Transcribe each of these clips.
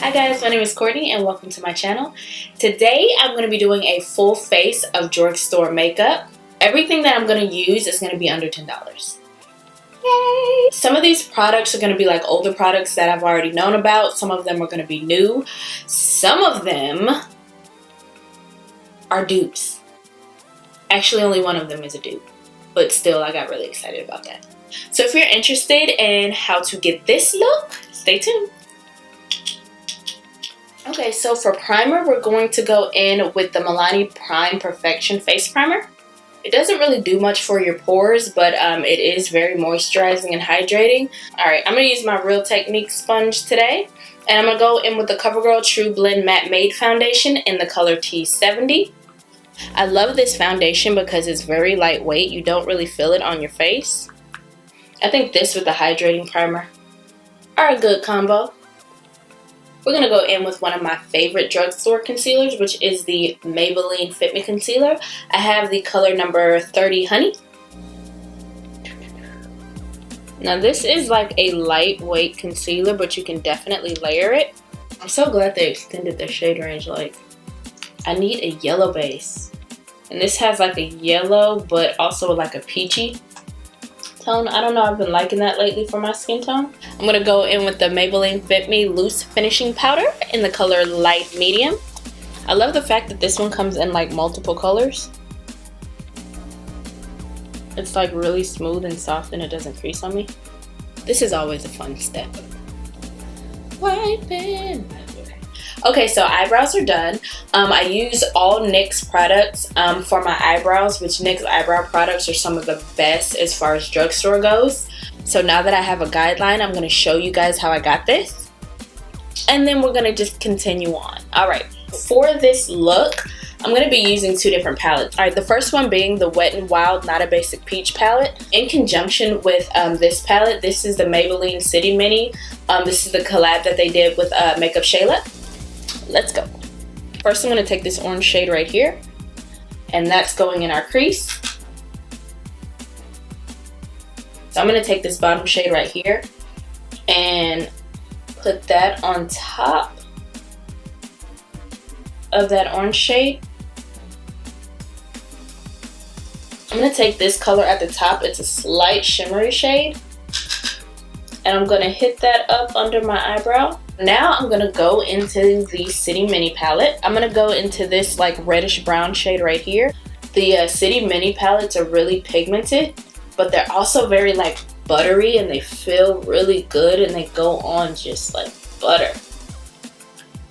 Hi guys, my name is Courtney and welcome to my channel. Today I'm going to be doing a full face of drugstore makeup. Everything that I'm going to use is going to be under $10. Yay! Some of these products are going to be like older products that I've already known about. Some of them are going to be new. Some of them are dupes. Actually, only one of them is a dupe. But still, I got really excited about that. So if you're interested in how to get this look, stay tuned. Okay, so for primer, we're going to go in with the Milani Prime Perfection Face Primer. It doesn't really do much for your pores, but it is very moisturizing and hydrating. Alright, I'm going to use my Real Technique sponge today. And I'm going to go in with the Covergirl TruBlend Matte Made Foundation in the color T70. I love this foundation because it's very lightweight. You don't really feel it on your face. I think this with the hydrating primer are a good combo. We're going to go in with one of my favorite drugstore concealers, which is the Maybelline Fit Me Concealer. I have the color number 30 Honey. Now this is like a lightweight concealer, but you can definitely layer it. I'm so glad they extended their shade range. Like, I need a yellow base. And this has like a yellow, but also like a peachy tone. I don't know, I've been liking that lately for my skin tone. I'm going to go in with the Maybelline Fit Me Loose Finishing Powder in the color Light Medium. I love the fact that this one comes in like multiple colors. It's like really smooth and soft and it doesn't crease on me. This is always a fun step. White pen. Okay, so eyebrows are done. I use all NYX products for my eyebrows, which NYX eyebrow products are some of the best as far as drugstore goes. So now that I have a guideline, I'm going to show you guys how I got this. And then we're going to just continue on. Alright, for this look, I'm going to be using two different palettes. Alright, the first one being the Wet n Wild Not a Basic Peach palette. In conjunction with this palette, this is the Maybelline City Mini. This is the collab that they did with Makeup Shayla. Let's go. First, I'm going to take this orange shade right here, and that's going in our crease. So I'm going to take this bottom shade right here and put that on top of that orange shade. I'm going to take this color at the top. It's a slight shimmery shade, and I'm going to hit that up under my eyebrow. Now I'm going to go into the City Mini palette. I'm going to go into this like reddish brown shade right here. The City Mini palettes are really pigmented, but they're also very like buttery and they feel really good and they go on just like butter.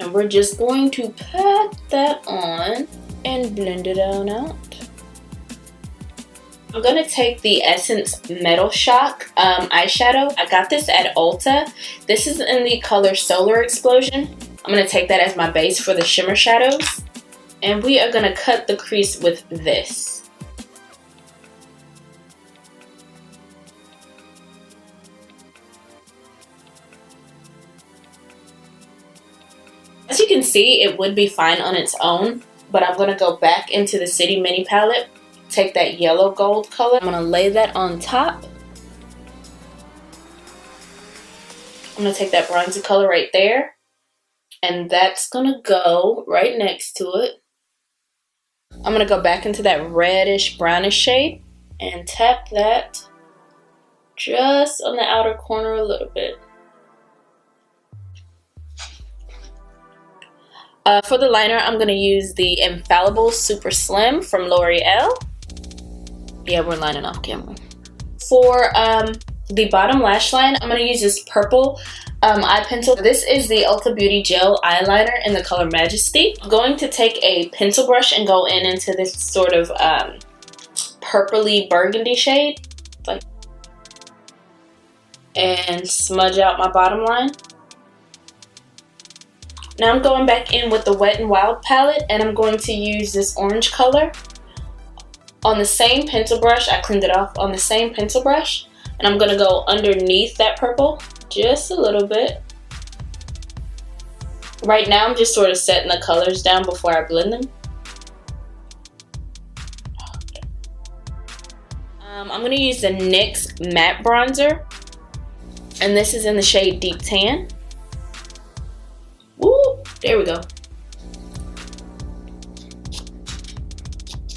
And we're just going to pat that on and blend it on out. I'm going to take the Essence Metal Shock eyeshadow. I got this at Ulta. This is in the color Solar Explosion. I'm going to take that as my base for the shimmer shadows. And we are going to cut the crease with this. As you can see, it would be fine on its own, but I'm going to go back into the City Mini palette. Take that yellow gold color. I'm going to lay that on top. I'm going to take that bronzy color right there. And that's going to go right next to it. I'm going to go back into that reddish brownish shade and tap that just on the outer corner a little bit. For the liner, I'm going to use the Infallible Super Slim from L'Oreal. Yeah, we're lining off camera. For the bottom lash line, I'm going to use this purple eye pencil. This is the Ulta Beauty Gel Eyeliner in the color Majesty. I'm going to take a pencil brush and go into this sort of purpley burgundy shade. And smudge out my bottom line. Now I'm going back in with the Wet n Wild palette and I'm going to use this orange color. On the same pencil brush, I cleaned it off on the same pencil brush, and I'm going to go underneath that purple just a little bit. Right now I'm just sort of setting the colors down before I blend them. I'm going to use the NYX Matte Bronzer, and this is in the shade Deep Tan. Woo! There we go.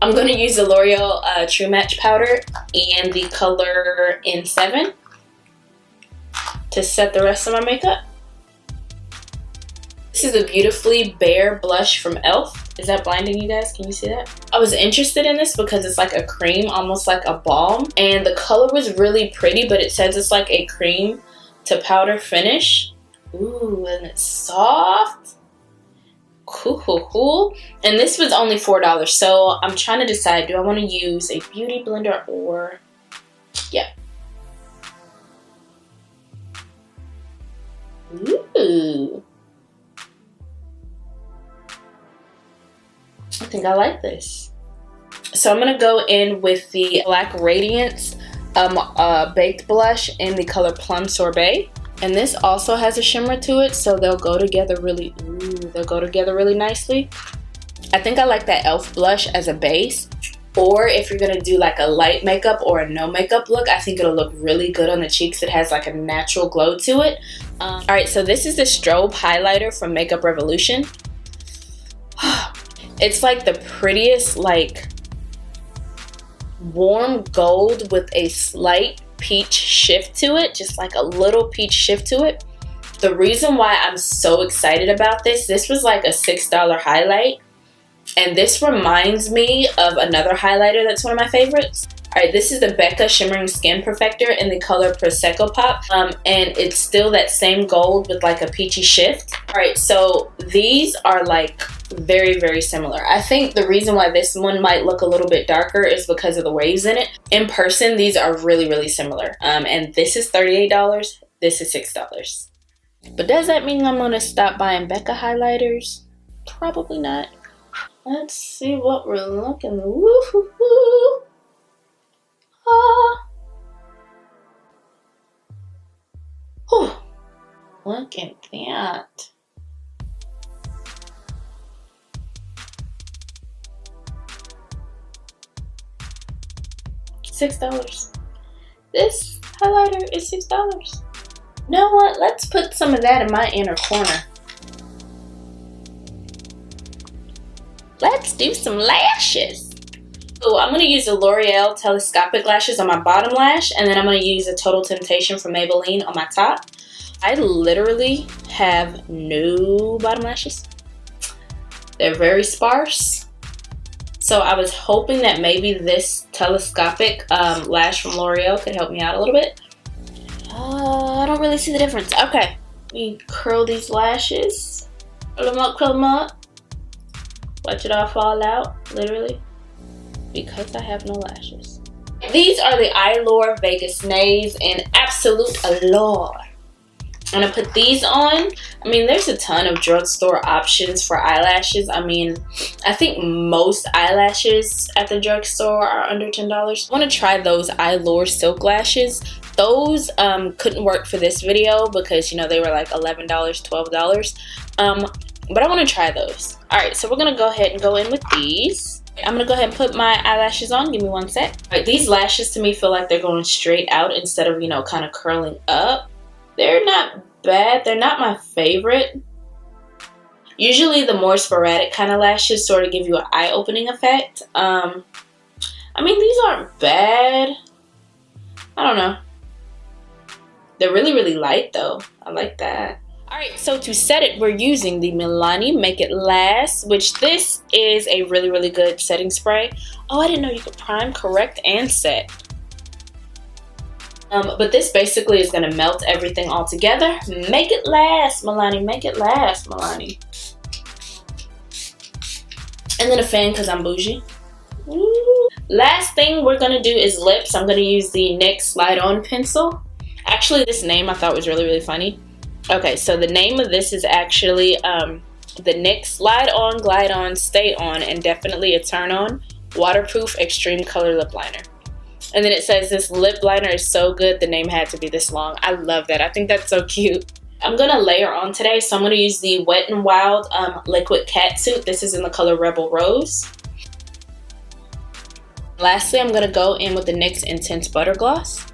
I'm going to use the L'Oreal True Match powder and the color N7 to set the rest of my makeup. This is a Beautifully Bare blush from e.l.f. Is that blinding you guys? Can you see that? I was interested in this because it's like a cream, almost like a balm. And the color was really pretty, but it says it's like a cream to powder finish. Ooh, and it's soft. Cool. And this was only $4, so I'm trying to decide, do I want to use a beauty blender or, yeah. Ooh. I think I like this. So I'm gonna go in with the Black Radiance baked blush in the color Plum Sorbet. And this also has a shimmer to it, so they'll go together really, they'll go together really nicely. I think I like that e.l.f. blush as a base, or if you're gonna do like a light makeup or a no makeup look, I think it'll look really good on the cheeks. It has like a natural glow to it. All right, so this is the strobe highlighter from Makeup Revolution. It's like the prettiest, like warm gold with a slight peach shift to it, just like a little peach shift to it. The reason why I'm so excited about this was like a $6 highlight, and this reminds me of another highlighter that's one of my favorites. Alright, this is the Becca Shimmering Skin Perfector in the color Prosecco Pop, and it's still that same gold with like a peachy shift. Alright, so these are like very similar. I think the reason why this one might look a little bit darker is because of the waves in it. In person, these are really similar. And this is $38, this is $6. But does that mean I'm gonna stop buying Becca highlighters? Probably not. Let's see what we're looking. Woo-hoo-hoo. Oh, look at that. $6. This highlighter is $6. You know what? Let's put some of that in my inner corner. Let's do some lashes. So I'm going to use the L'Oreal Telescopic lashes on my bottom lash, and then I'm going to use the Total Temptation from Maybelline on my top. I literally have no bottom lashes. They're very sparse. So I was hoping that maybe this telescopic lash from L'Oreal could help me out a little bit. I don't really see the difference. Okay, let me curl these lashes. Curl them up. Watch it all fall out, literally. Because I have no lashes. These are the Eyelure Vegas Nays in Absolute Allure. I'm gonna put these on. I mean, there's a ton of drugstore options for eyelashes. I mean, I think most eyelashes at the drugstore are under $10. I want to try those Eyelure silk lashes. Those couldn't work for this video because, you know, they were like $11, $12. But I want to try those. All right, so we're gonna go ahead and go in with these. I'm gonna go ahead and put my eyelashes on. Give me one sec. All right, these lashes to me feel like they're going straight out instead of, you know, kind of curling up. They're not bad. They're not my favorite. Usually the more sporadic kind of lashes sort of give you an eye-opening effect. I mean, these aren't bad. I don't know. They're really light though. I like that. Alright, so to set it, we're using the Milani Make It Last, which this is a really good setting spray. Oh, I didn't know you could prime, correct, and set. But this basically is going to melt everything all together. Make it last, Milani. Make it last, Milani. And then a fan because I'm bougie. Ooh. Last thing we're going to do is lips. I'm going to use the NYX Slide On pencil. Actually, this name I thought was really funny. Okay, so the name of this is actually the NYX Slide On, Glide On, Stay On, and Definitely a Turn On Waterproof Extreme Color Lip Liner. And then it says this lip liner is so good, the name had to be this long. I love that. I think that's so cute. I'm going to layer on today, so I'm going to use the Wet n Wild Liquid Catsuit. This is in the color Rebel Rose. Lastly, I'm going to go in with the NYX Intense Butter Gloss.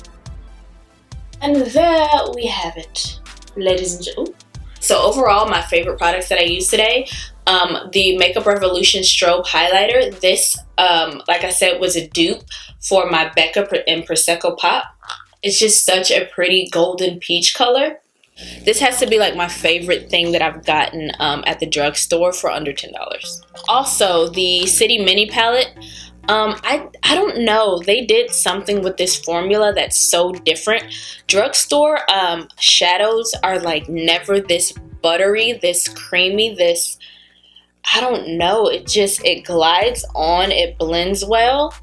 And there we have it, ladies and gentlemen. So overall, my favorite products that I used today, the Makeup Revolution Strobe Highlighter. This, like I said, was a dupe for my Becca and Prosecco Pop. It's just such a pretty golden peach color. This has to be like my favorite thing that I've gotten at the drugstore for under $10. Also, the City Mini Palette. I don't know. They did something with this formula that's so different. Drugstore shadows are like never this buttery, this creamy, this, I don't know. It glides on, it blends well,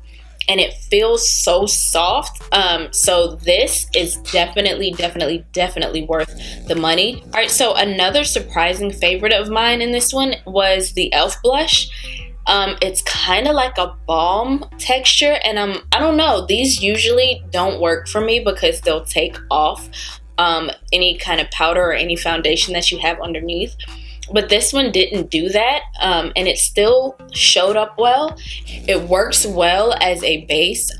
and it feels so soft. So this is definitely worth the money. All right, so another surprising favorite of mine in this one was the e.l.f. blush. It's kind of like a balm texture, and I don't know, these usually don't work for me because they'll take off any kind of powder or any foundation that you have underneath. But this one didn't do that, and it still showed up well. It works well as a base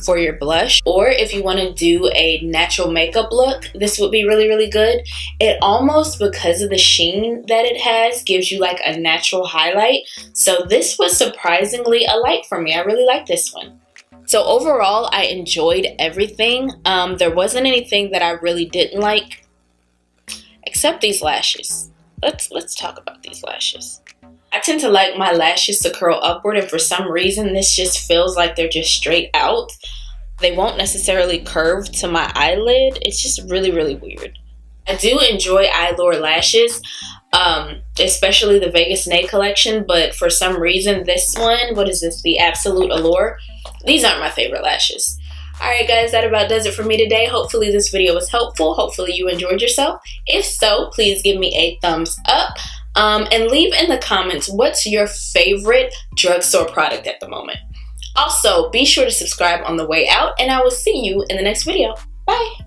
for your blush, or if you want to do a natural makeup look, this would be really good. It almost, because of the sheen that it has, gives you like a natural highlight. So this was surprisingly a light for me. I really like this one. So overall, I enjoyed everything. There wasn't anything that I really didn't like, except these lashes. Let's talk about these lashes. I tend to like my lashes to curl upward, and for some reason this just feels like they're just straight out. They won't necessarily curve to my eyelid. It's just really weird. I do enjoy Eyelure lashes, especially the Vegas Nay collection, but for some reason this one, what is this, the Absolute Allure, these aren't my favorite lashes. Alright guys, that about does it for me today. Hopefully this video was helpful. Hopefully you enjoyed yourself. If so, please give me a thumbs up. And leave in the comments, what's your favorite drugstore product at the moment? Also, be sure to subscribe on the way out, and I will see you in the next video. Bye!